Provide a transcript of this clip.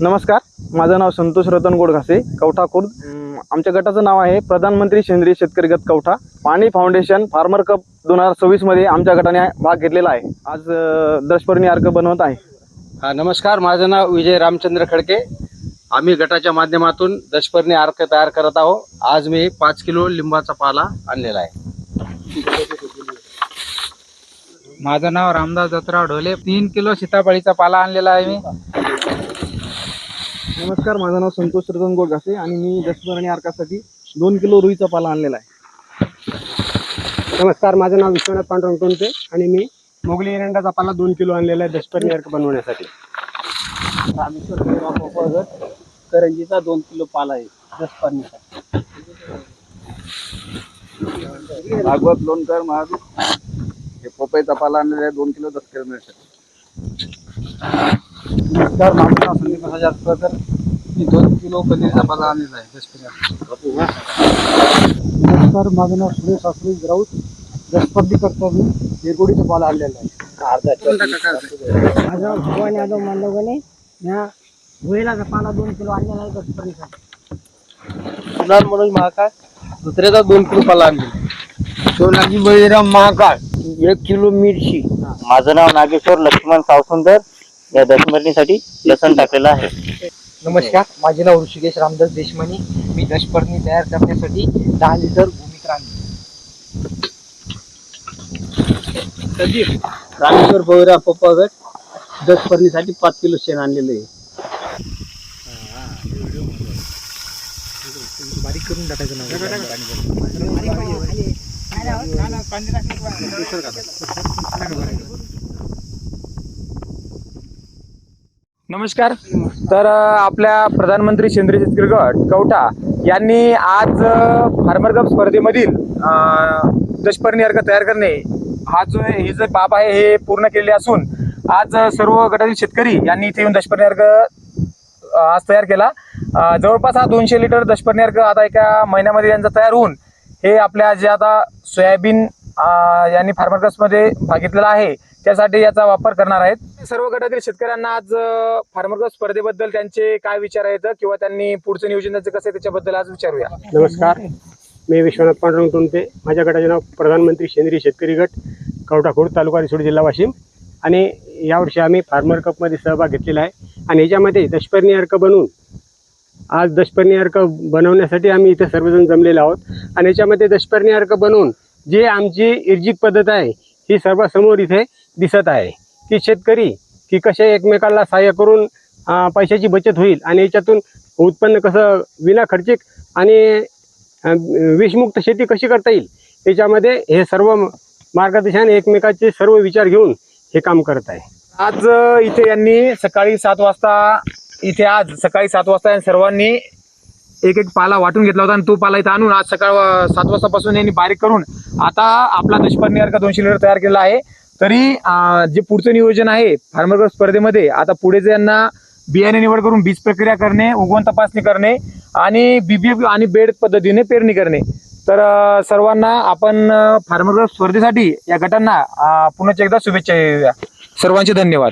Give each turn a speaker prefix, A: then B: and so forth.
A: नमस्कार, माझं नाव संतोष रतन गोडघासे, कवठा खुर्द. आमच्या गटाचं नाव आहे प्रधानमंत्री सेंद्रिय शेतकरी गट कवठा. पाणी फाउंडेशन फार्मर कप 2026 मध्ये आमच्या गटाने भाग घेतलेला आहे. आज दशपर्णी अर्क बनवत आहे.
B: नमस्कार, माझं नाव विजय रामचंद्र खडके. आम्ही गटाच्या माध्यमातून दशपर्णी अर्क तयार करत आहोत. आज मी 5 किलो लिंबाचा पाला आणलेला आहे.
C: माझं नाव रामदास दत्तराव ढोले. 3 किलो सीताफळीचा पाला आणलेला आहे मी.
A: नमस्कार, माझं नाव संतोष रतन गोडघासे आणि मी दशपर्णी अर्कासाठी 2 किलो रुईचा पाला आणलेला आहे.
D: नमस्कार, माझं नाव विश्वनाथ पांडुरंग टोनते आणि मी मोगली एरंडाचा पाला 2 किलो आणलेला आहे दशपर्णी अर्क बनवण्यासाठी.
B: रामेश्वर करंजीचा 2 किलो पाला आहे दशपर्णीचा.
E: भागवत लोणकर महादेव हे पोपईचा पाला आणलेला आहे 2 किलो दशपर्णीसाठी.
B: नमस्कार, माझं नाव संदीप हजार प्रकार. मी 2 किलो पनीरचा पाला आणलेला आहे दशपर्णी.
D: नमस्कार, माझं नाव सुरेश शास्त्री राऊत. दशपर्णी करता मी एरगोडीचा पाला आणलेला आहे.
F: माझं नाव भगवान यादव मांडवगणे. या भुईलाचा पाला 2 किलो आणलेला आहे दशपर्णीसाठी.
B: मनोज महाकाळ दुसऱ्याचा 2 किलो पाला आणलेला.
D: सोनाजी बळीराम महाकाळ 1 किलो मिरची.
G: माझं नाव नागेश्वर लक्ष्मण सावसुंदर. या दशपर्णीसाठी लसण टाकलेला आहे.
C: नमस्कार, माझे नाव ऋषिकेश रामदास देशमानी. मी दशपर्णी तयार करण्यासाठी 10 लिटर भूमिका आणली.
B: रामेश्वर भोईरा पोपागट दशपर्णीसाठी 5 किलो शेण आणलेलं आहे.
C: बारीक करून टाकायचं
A: नमस्कार. तर आपल्या प्रधानमंत्री सेंद्रिय शेतकरी गट कवठा यांनी आज फार्मर कप स्पर्धेमधील दशपर्णी अर्क तयार करणे हे जे बाब आहे हे पूर्ण केले असून आज सर्व गटातील शेतकरी यांनी इथे येऊन दशपर्णी अर्क आज तयार केला. जवळपास हा 200 लिटर दशपर्णी अर्क आता एका महिन्यामध्ये यांचा तयार होऊन हे आपल्या जे आता सोयाबीन यांनी फार्मर कप्समध्ये भाग घेतलेला आहे त्यासाठी याचा वापर करणार आहेत. सर्व गटातील शेतकऱ्यांना आज फार्मर कप स्पर्धेबद्दल त्यांचे काय विचार आहेत किंवा त्यांनी पुढचं नियोजन त्याचं कसं आहे त्याच्याबद्दल आज विचारूया.
D: नमस्कार, मी विश्वनाथ पांडुरंग टोनते. माझ्या गटाचे नाव प्रधानमंत्री सेंद्रिय शेतकरी गट कवठा खुर्द, तालुका रिसोड, जिल्हा वाशिम. आणि यावर्षी आम्ही फार्मर कपमध्ये सहभाग घेतलेला आहे आणि याच्यामध्ये दशपर्णी अर्क बनवून आज दशपर्णी अर्क बनवण्यासाठी आम्ही इथे सर्वजण जमलेलो आहोत. आणि याच्यामध्ये दशपर्णी अर्क बनवून जे आमची इर्जिक पद्धत आहे ही सर्वांसमोर इथे दिसत आहे की शेतकरी की कसे एकमेकाला सहाय्य करून पैशाची बचत होईल आणि याच्यातून उत्पन्न कसं विना खर्चिक आणि विषमुक्त शेती कशी करता येईल याच्यामध्ये हे सर्व मार्गदर्शन एकमेकाचे सर्व विचार घेऊन हे काम करत आहे.
A: आज इथे यांनी सकाळी 7 वाजता सर्वांनी एक पाला वाटून घेतला होता आणि तो पाला इथे आणून आज सकाळ 7 वाजतापासून यांनी बारीक करून आता आपला दशपर्णी अर्क 200 लिटर तयार केला आहे. तरी जे पुढचं नियोजन आहे फार्मर कप स्पर्धेमध्ये आता पुढे जे यांना बियाणे निवड करून बीज प्रक्रिया करणे, उगवण तपासणी करणे आणि बीबीएफ आणि बेड पद्धतीने पेरणी करणे. तर सर्वांना आपण फार्मर कप स्पर्धेसाठी या गटांना पुन्हा एकदा शुभेच्छा देऊया. सर्वांचे धन्यवाद.